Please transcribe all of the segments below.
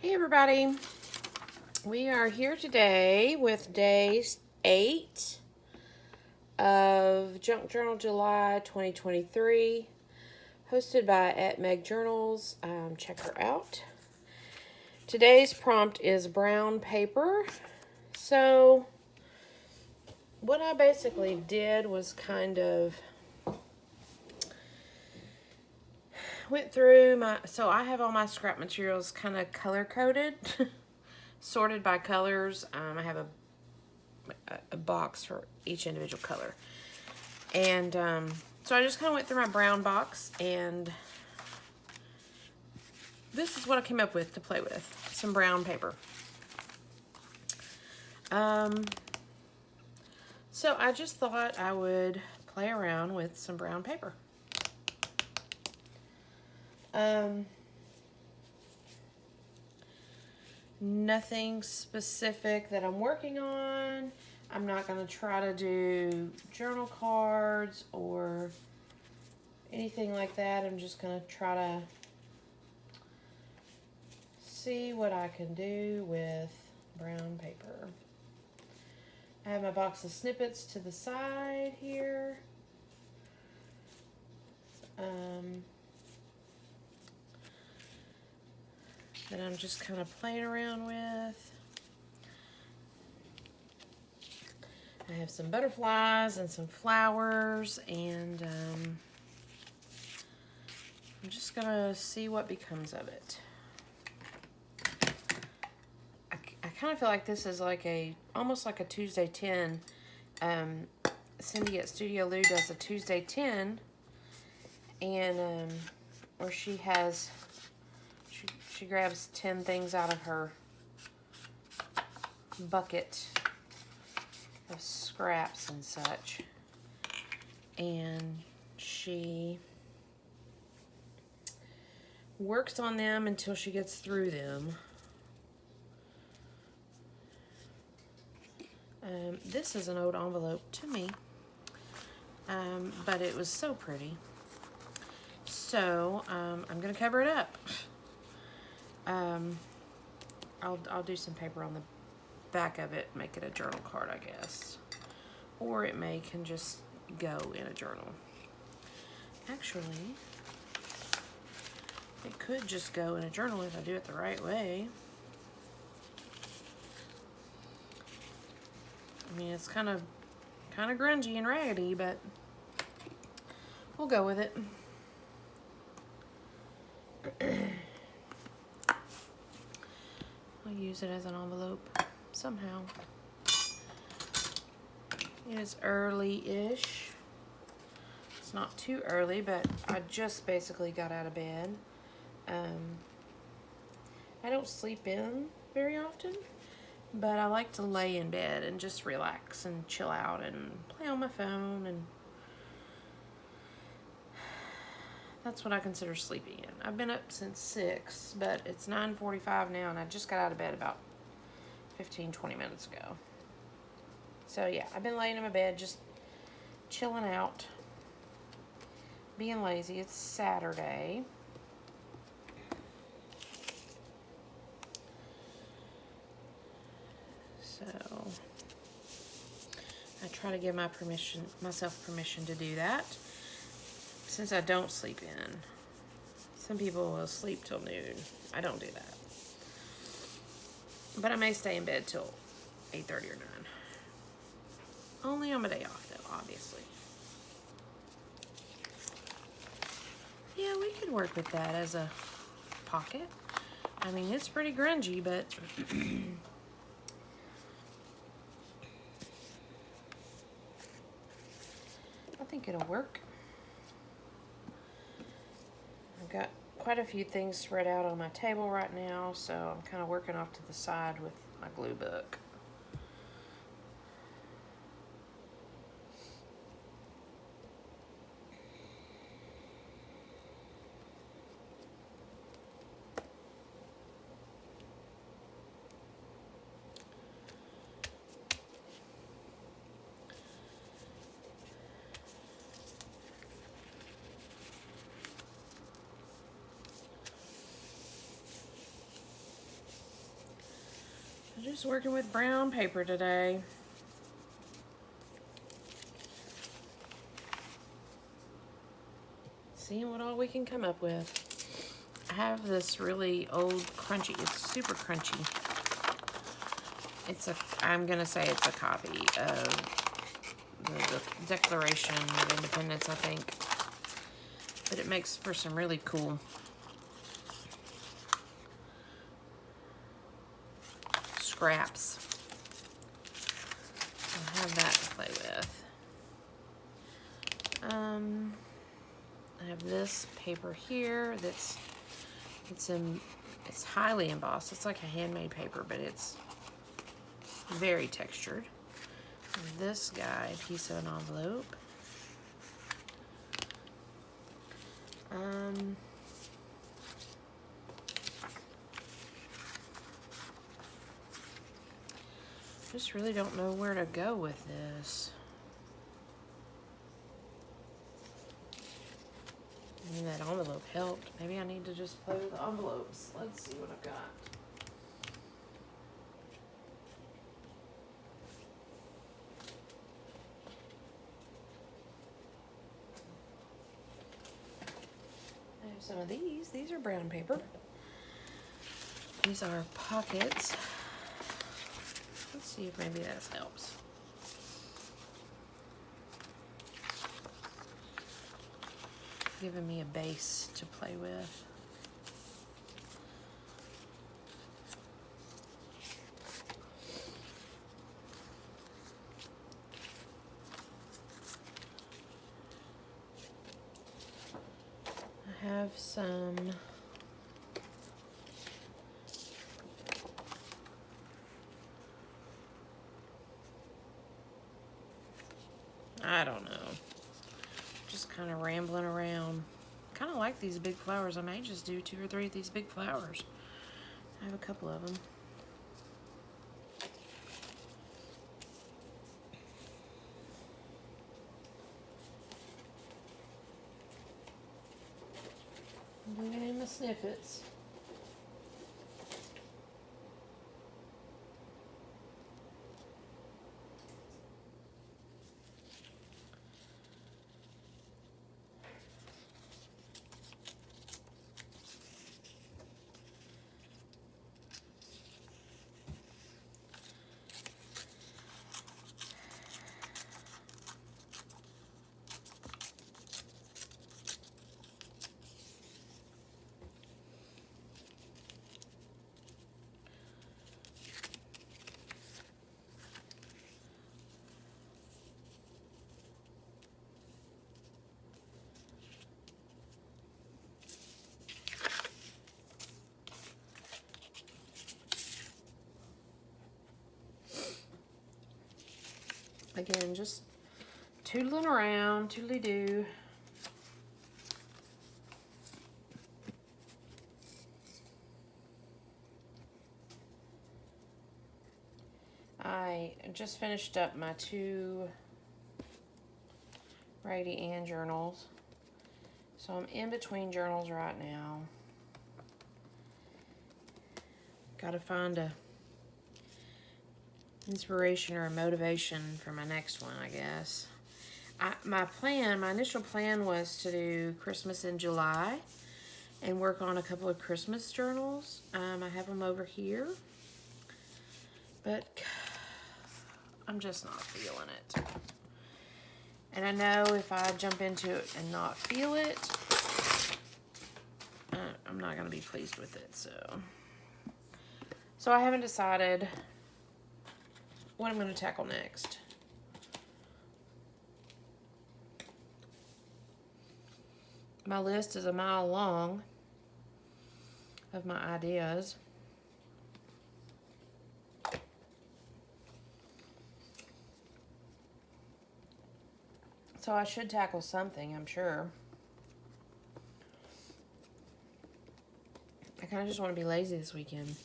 Hey everybody, we are here today with day 8 of Junk Journal July 2023, hosted by @MegJournals. Check her out. Today's prompt is brown paper. So what I basically did was kind of went through so I have all my scrap materials kind of color coded, sorted by colors. I have a box for each individual color. And so I just kind of went through my brown box, and this is what I came up with to play with. Some brown paper. So I just thought I would play around with some brown paper. Nothing specific that I'm working on. I'm not going to try to do journal cards or anything like that. I'm just going to try to see what I can do with brown paper. I have my box of snippets to the side here. That I'm just kind of playing around with. I have some butterflies and some flowers, and I'm just gonna see what becomes of it. I kind of feel like this is like almost like a Tuesday 10. Cindy at Studio Lou does a Tuesday 10, and where she grabs 10 things out of her bucket of scraps and such, and she works on them until she gets through them. This is an old envelope to me, but it was so pretty. So I'm gonna cover it up. I'll do some paper on the back of it, make it a journal card, I guess. Or it can just go in a journal. Actually, it could just go in a journal if I do it the right way. I mean, it's kind of grungy and raggedy, but we'll go with it. I'll use it as an envelope somehow. It is early-ish. It's not too early, but I just basically got out of bed. I don't sleep in very often, but I like to lay in bed and just relax and chill out and play on my phone, and that's what I consider sleeping in. I've been up since 6, but it's 9:45 now, and I just got out of bed about 15-20 minutes ago. So yeah, I've been laying in my bed just chilling out, being lazy. It's Saturday. So I try to give myself permission to do that, since I don't sleep in. Some people will sleep till noon. I don't do that. But I may stay in bed till 8:30 or 9. Only on my day off, though, obviously. Yeah, we could work with that as a pocket. I mean, it's pretty grungy, but I think it'll work. I've got quite a few things spread out on my table right now, so I'm kind of working off to the side with my glue book. Just working with brown paper today. Seeing what all we can come up with. I have this really old crunchy, it's super crunchy. I'm gonna say it's a copy of the Declaration of Independence, I think. But it makes for some really cool scraps. I'll have that to play with. I have this paper here that's it's highly embossed. It's like a handmade paper, but it's very textured. And this guy, a piece of an envelope. Just really don't know where to go with this. Maybe that envelope helped. Maybe I need to just play with the envelopes. Let's see what I've got. I have some of these. These are brown paper. These are pockets. Let's see if maybe that helps. Giving me a base to play with. I have some I don't know. Just kind of rambling around. Kind of like these big flowers. I may just do 2 or 3 of these big flowers. I have a couple of them. I'm bringing in the snippets. Again, just tootling around, tootly-doo. I just finished up my 2 Raggedy Ann journals. So I'm in between journals right now. Gotta find a inspiration or a motivation for my next one, I guess. My initial plan was to do Christmas in July and work on a couple of Christmas journals. I have them over here, but I'm just not feeling it. And I know if I jump into it and not feel it, I'm not going to be pleased with it. So I haven't decided what I'm going to tackle next. My list is a mile long of my ideas. So I should tackle something, I'm sure. I kind of just want to be lazy this weekend.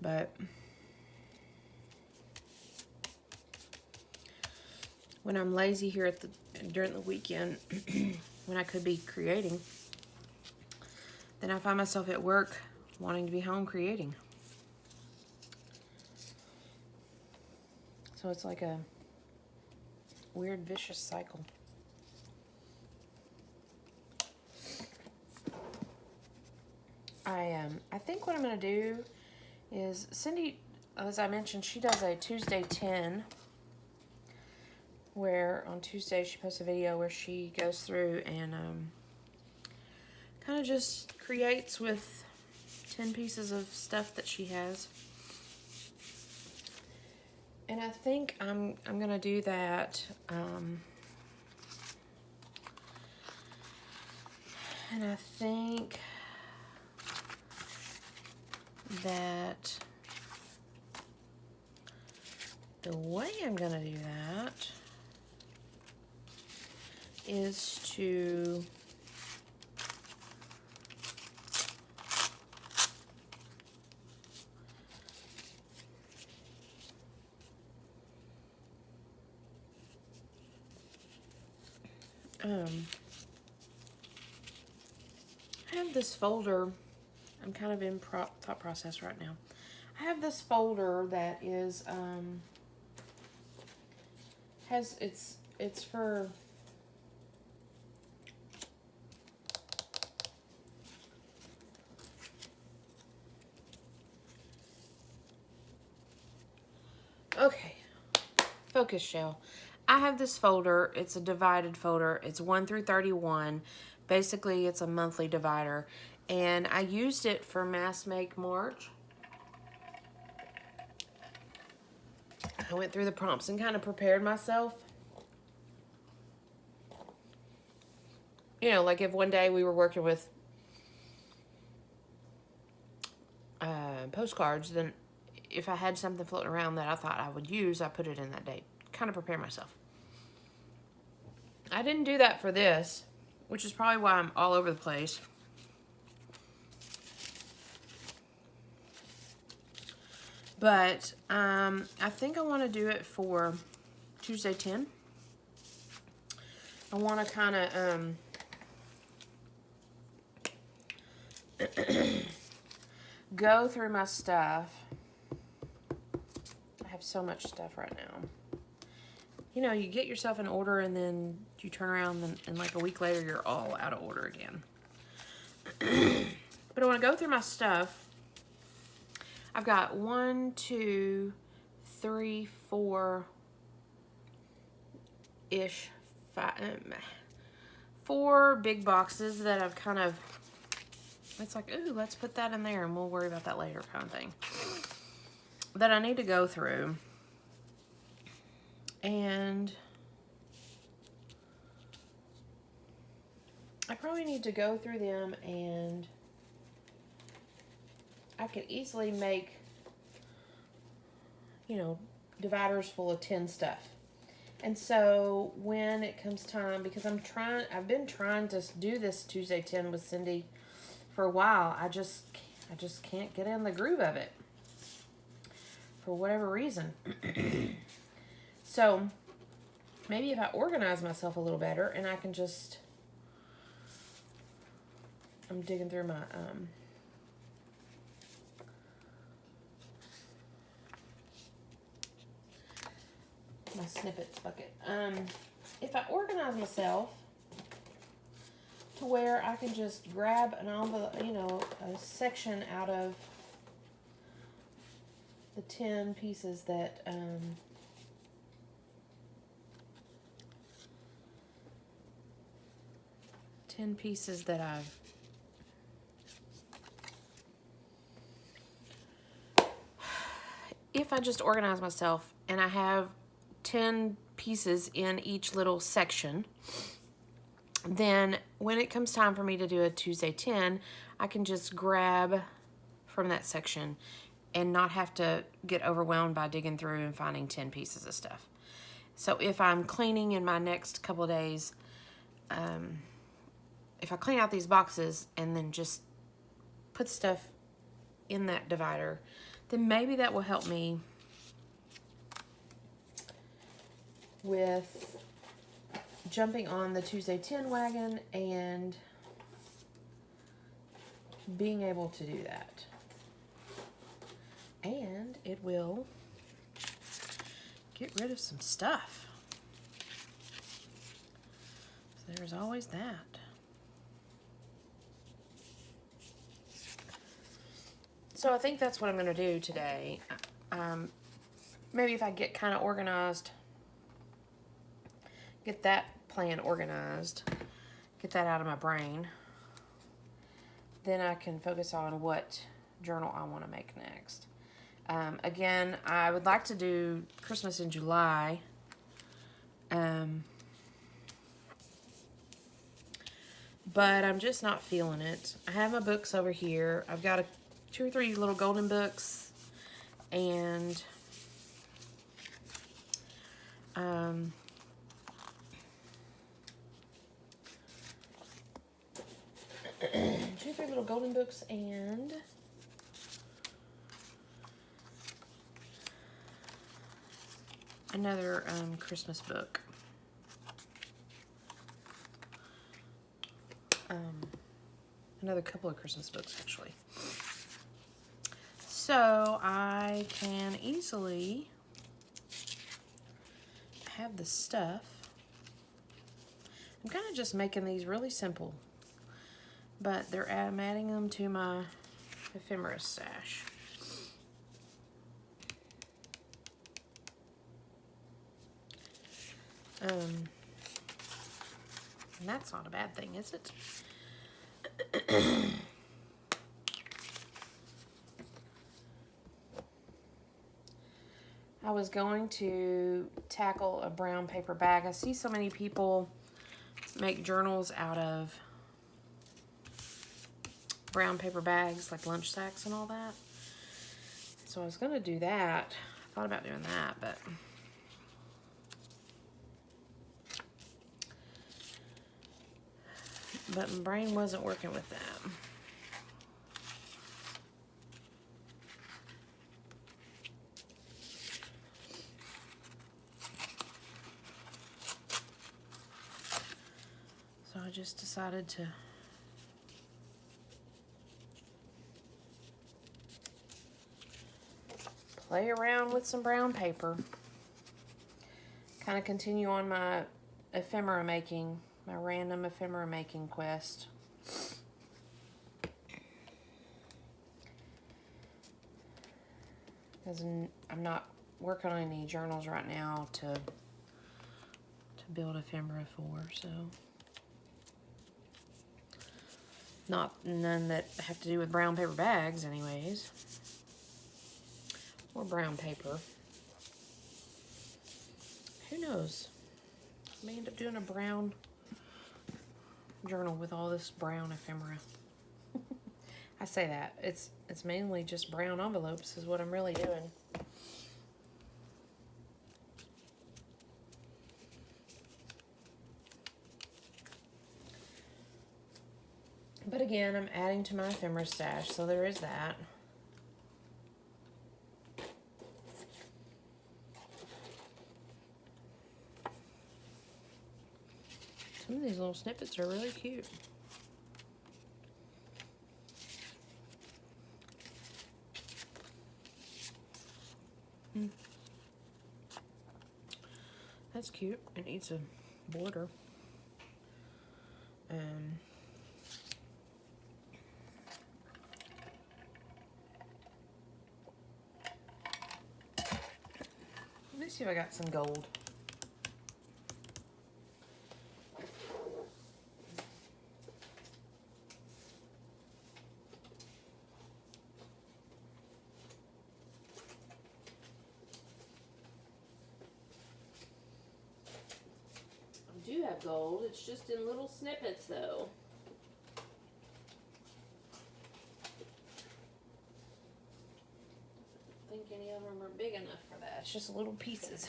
But when I'm lazy here during the weekend, when I could be creating, then I find myself at work wanting to be home creating. So it's like a weird vicious cycle. I think what I'm going to do is Cindy, as I mentioned, she does a Tuesday 10, where on Tuesday she posts a video where she goes through and kind of just creates with 10 pieces of stuff that she has. And I think I'm going to do that. And I think that the way I'm going to do that is to I have this folder. I'm kind of in thought process right now. I have this folder that is it's for okay. Focus shell. I have this folder. It's a divided folder. It's 1 through 31. Basically, it's a monthly divider. And I used it for Mass Make March. I went through the prompts and kind of prepared myself. You know, like if one day we were working with postcards, then if I had something floating around that I thought I would use, I put it in that date. Kind of prepare myself. I didn't do that for this, which is probably why I'm all over the place. But I think I want to do it for Tuesday 10. I want to kind of go through my stuff. I have so much stuff right now. You know, you get yourself in order and then you turn around and like a week later you're all out of order again. But I want to go through my stuff. I've got 1, 2, 3, 4-ish, 4 big boxes that I've kind of, it's like, ooh, let's put that in there and we'll worry about that later kind of thing, that I need to go through. And I probably need to go through them, and I could easily make, you know, dividers full of 10 stuff. And so when it comes time, because I've been trying to do this Tuesday 10 with Cindy for a while. I just can't get in the groove of it for whatever reason. So maybe if I organize myself a little better and I can just, I'm digging through my snippets bucket. If I organize myself to where I can just grab an envelope, you know, a section out of the 10 pieces that 10 pieces that I've if I just organize myself and I have 10 pieces in each little section, then when it comes time for me to do a Tuesday 10, I can just grab from that section and not have to get overwhelmed by digging through and finding 10 pieces of stuff. So if I'm cleaning in my next couple of days, if I clean out these boxes and then just put stuff in that divider, then maybe that will help me with jumping on the Tuesday 10 wagon and being able to do that. And it will get rid of some stuff. So there's always that. So I think that's what I'm going to do today. Maybe if I get kind of organized, get that plan organized, get that out of my brain, then I can focus on what journal I want to make next. Again, I would like to do Christmas in July. But I'm just not feeling it. I have my books over here. I've got 2 or 3 little golden books, and 2 or 3 little golden books and another Christmas book. Another couple of Christmas books, actually. So I can easily have the stuff. I'm kind of just making these really simple, but I'm adding them to my ephemera stash. And that's not a bad thing, is it? I was going to tackle a brown paper bag. I see so many people make journals out of brown paper bags, like lunch sacks and all that. So I was going to do that. I thought about doing that, but my brain wasn't working with that. So I just decided to play around with some brown paper. Kind of continue on my ephemera making, my random ephemera making quest. Because I'm not working on any journals right now to build ephemera for, so. None that have to do with brown paper bags anyways. Or brown paper. Who knows? I may end up doing a brown journal with all this brown ephemera. I say that. It's mainly just brown envelopes is what I'm really doing. But again, I'm adding to my ephemera stash, so there is that. Some of these little snippets are really cute. That's cute. It needs a border. Let me see if I got some gold. I do have gold. It's just in little snippets, though. I don't think any of them are big enough for that. It's just little pieces.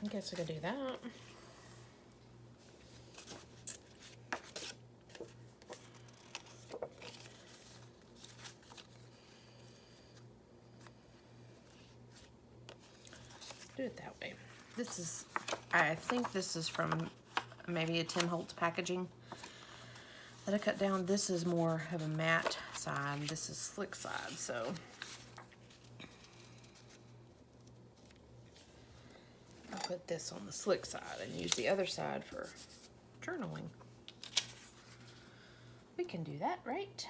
I guess I could do that. Do it that way. This is, I think this is from maybe a Tim Holtz packaging that I cut down. This is more of a matte side. This is slick side, so I'll put this on the slick side and use the other side for journaling. We can do that, right?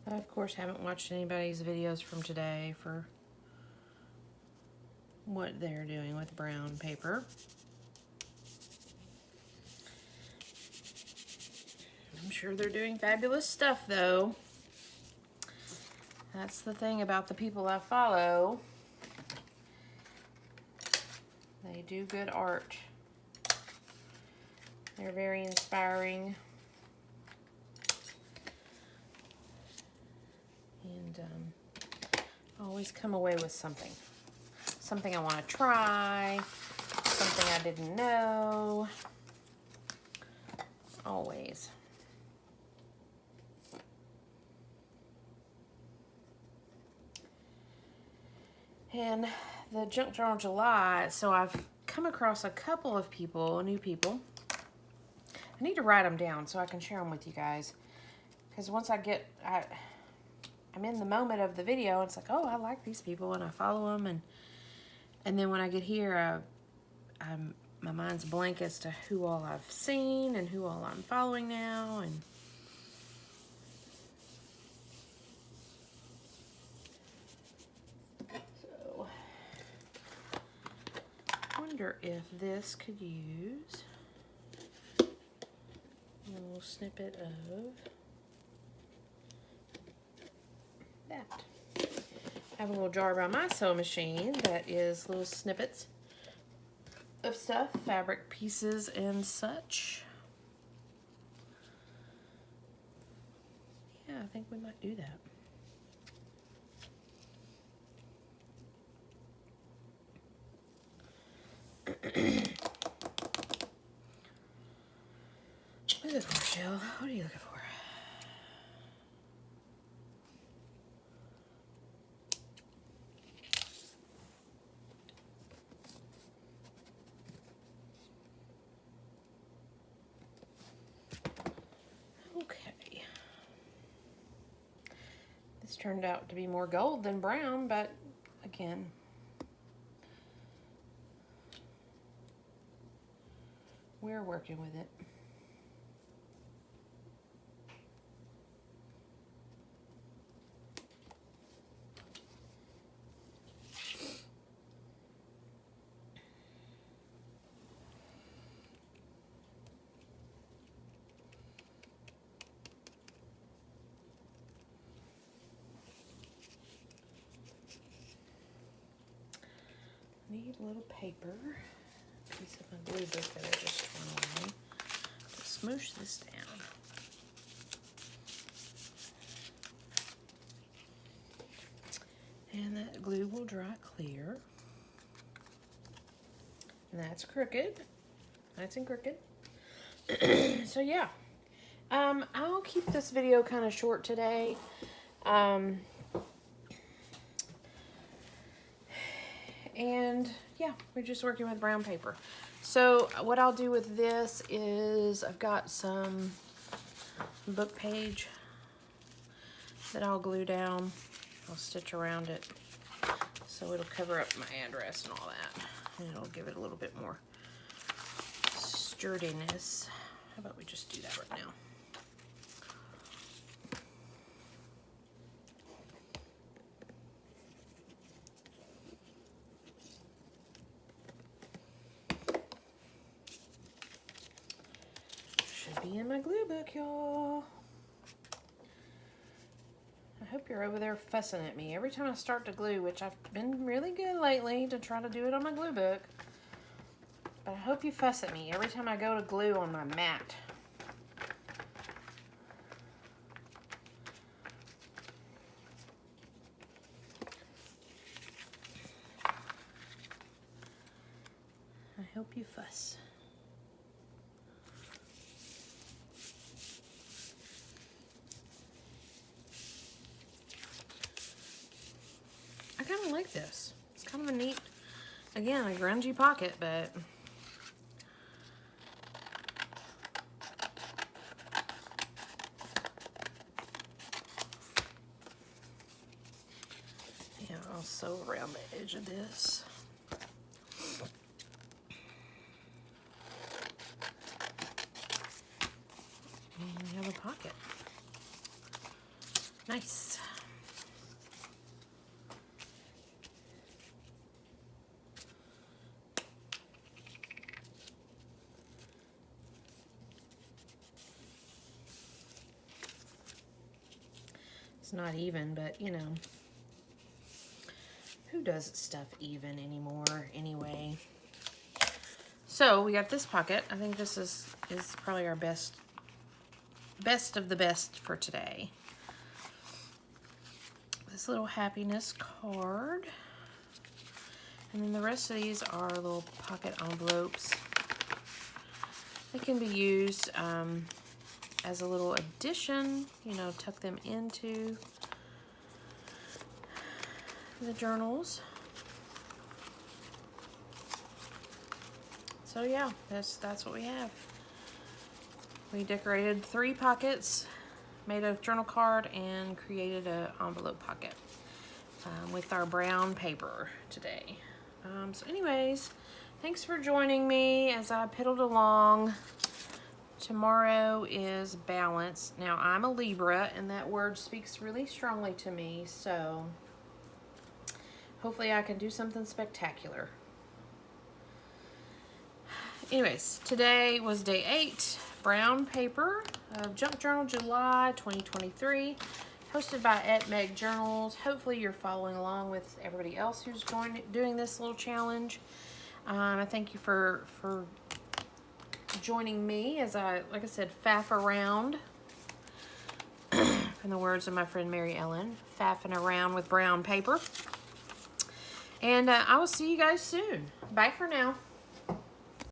I, of course, haven't watched anybody's videos from today for what they're doing with brown paper. I'm sure they're doing fabulous stuff, though. That's the thing about the people I follow. They do good art. They're very inspiring. And always come away with something. Something I want to try. Something I didn't know. Always. And the Junk Journal July, so I've come across a couple of people, new people. I need to write them down so I can share them with you guys. Because once I'm in the moment of the video, it's like, oh, I like these people, and I follow them, and then when I get here, my mind's blank as to who all I've seen and who all I'm following now, and so I wonder if this could use a little snippet of that. I have a little jar by my sewing machine that is little snippets of stuff, fabric pieces and such. Yeah, I think we might do that. What are you looking for, Shell? What are you looking for? Okay. This turned out to be more gold than brown, but again, we're working with it. Need a little paper, piece of my glue book that I just threw away, to smoosh this down. And that glue will dry clear. And that's crooked. Nice and crooked. So yeah, I'll keep this video kind of short today. And yeah, we're just working with brown paper. So what I'll do with this is I've got some book page that I'll glue down. I'll stitch around it so it'll cover up my address and all that. And it'll give it a little bit more sturdiness. How about we just do that right now? Should be in my glue book, y'all. I hope you're over there fussing at me every time I start to glue, which I've been really good lately to try to do it on my glue book. But I hope you fuss at me every time I go to glue on my mat. I hope you fuss. like this. It's kind of a neat, again, a grungy pocket, but yeah, I'll sew around the edge of this. And we have a pocket. Nice. It's not even, but you know, who does stuff even anymore anyway? So we got this pocket. I think this is probably our best of the best for today. This little happiness card. And then the rest of these are little pocket envelopes. They can be used as a little addition, you know, tuck them into the journals. So yeah, that's what we have. We decorated 3 pockets, made a journal card, and created an envelope pocket with our brown paper today. So anyways, thanks for joining me as I piddled along. Tomorrow is balance. Now, I'm a Libra, and that word speaks really strongly to me, so hopefully I can do something spectacular. Anyways, today was day 8, brown paper of Junk Journal July 2023, hosted by @Meg Journals. Hopefully you're following along with everybody else who's doing this little challenge. I thank you for joining me as I, like I said, faff around. In the words of my friend Mary Ellen, faffing around with brown paper. And I will see you guys soon. Bye for now.